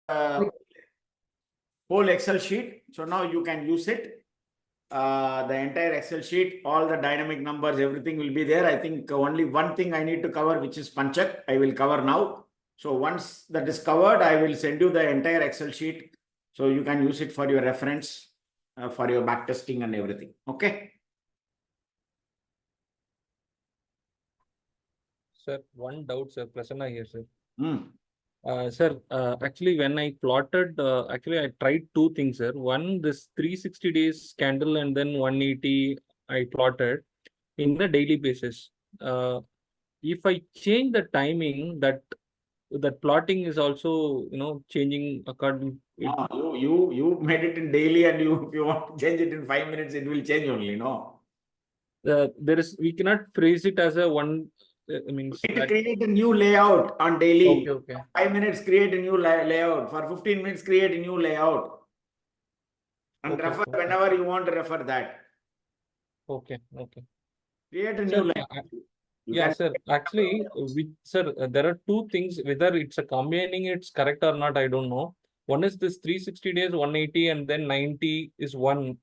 whole Excel sheet. So now you can use it. The entire Excel sheet, all the dynamic numbers, everything will be there. I think only one thing I need to cover, which is Panchak, I will cover now. So once that is covered, I will send you the entire Excel sheet. So you can use it for your reference, for your back testing and everything. Okay. Sir, one doubt, sir. Prasanna here, sir. Hmm. Sir, actually, when I plotted, actually, I tried two things, sir. One, this 360 days candle, and then 180, I plotted in a daily basis. If I change the timing, that plotting is also, changing according. You made it in daily, and if you want to change it in 5 minutes, it will change only, no? We cannot phrase it as a one. I mean, We need to create a new layout on daily. okay. 5 minutes, create a new layout. For 15 minutes, create a new layout. And Okay, refer okay. whenever you want to refer that. Okay. Create a new Sir, layout. yeah, sir. Actually, sir, there are two things. Whether it's a combining, it's correct or not, I don't know. One is this 360 days, 180, and then 90 is one,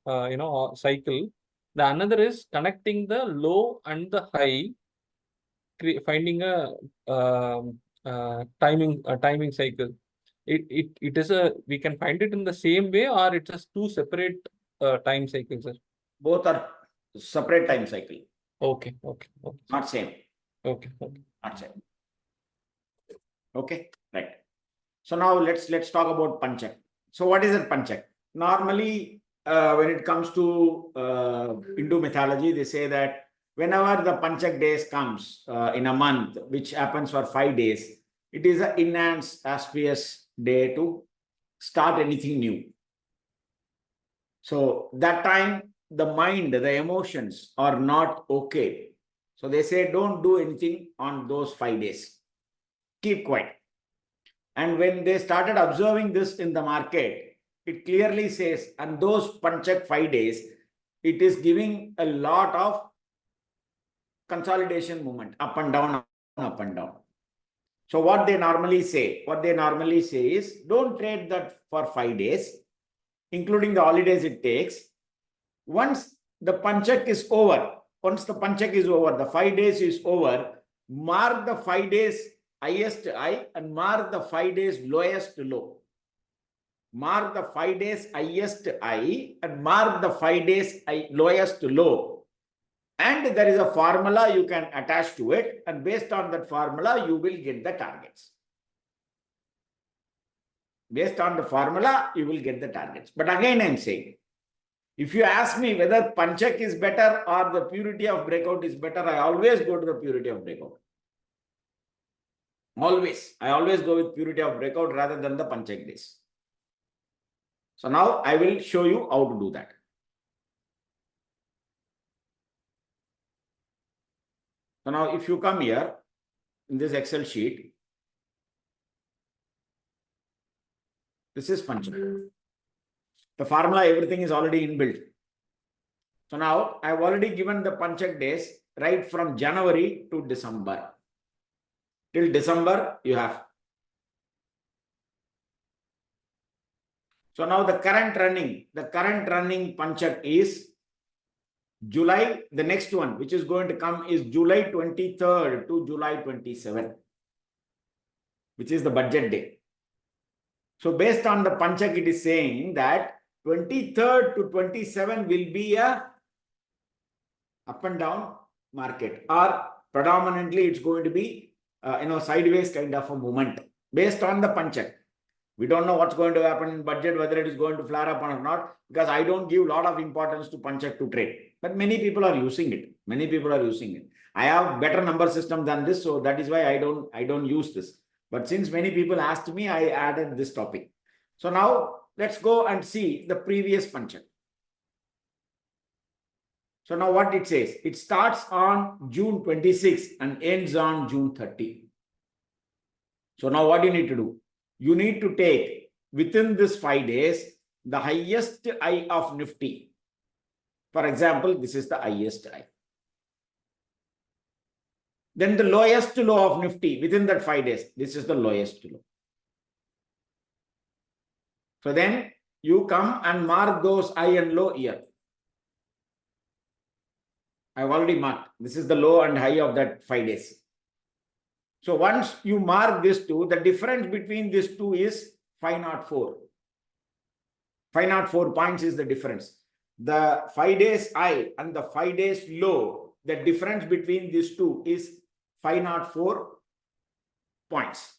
cycle. The another is connecting the low and the high, finding a timing cycle. It is we can find it in the same way, or it's just two separate time cycles, sir. Both are separate time cycle. Okay. Not same. Okay. Not same. Okay, right. So now let's talk about Panchak. So what is a Panchak? Normally, when it comes to Hindu mythology, they say that whenever the Panchak days comes in a month, which happens for 5 days, it is an enhanced auspicious day to start anything new. So that time, the mind, the emotions are not okay. So they say, don't do anything on those 5 days. Keep quiet. And when they started observing this in the market, it clearly says, and those Panchak 5 days, it is giving a lot of consolidation movement, up and down, up and down. So what they normally say is, don't trade that for 5 days, including the holidays it takes. Once the Panchak is over, the 5 days is over, mark the 5 days highest high and mark the 5 days lowest low. Mark the 5 days highest high and mark the 5 days lowest low. And there is a formula you can attach to it, and based on that formula, you will get the targets. Based on the formula, you will get the targets. But again, I'm saying, if you ask me whether Panchak is better or the purity of breakout is better, I always go to the purity of breakout. Always. I always go with purity of breakout rather than the Panchak days. So now I will show you how to do that. So now if you come here in this Excel sheet, this is Panchak. The formula, everything is already inbuilt. So now I have already given the Panchak days right from January to December. Till December you have. So now the current running Panchak is July. The next one which is going to come is July 23rd to July 27th, which is the budget day. So based on the Panchak, it is saying that 23rd to 27 will be a up and down market, or predominantly it's going to be sideways kind of a movement based on the Panchak. We don't know what's going to happen in budget, whether it is going to flare up or not, because I don't give a lot of importance to Panchak to trade. But many people are using it. I have better number system than this, so that is why I don't use this. But since many people asked me, I added this topic. So now let's go and see the previous Panchak. So now what it says, it starts on June 26 and ends on June 30. So now what you need to do? You need to take within this 5 days the highest high of Nifty. For example, this is the highest high. Then the lowest low of Nifty within that 5 days. This is the lowest low. So then you come and mark those high and low here. I've already marked. This is the low and high of that 5 days. So once you mark this two, the difference between these two is 504. 504 points is the difference. The 5 days high and the 5 days low, the difference between these two is 504 points.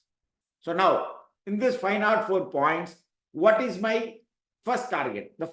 So now, in this 504 points, what is my first target? The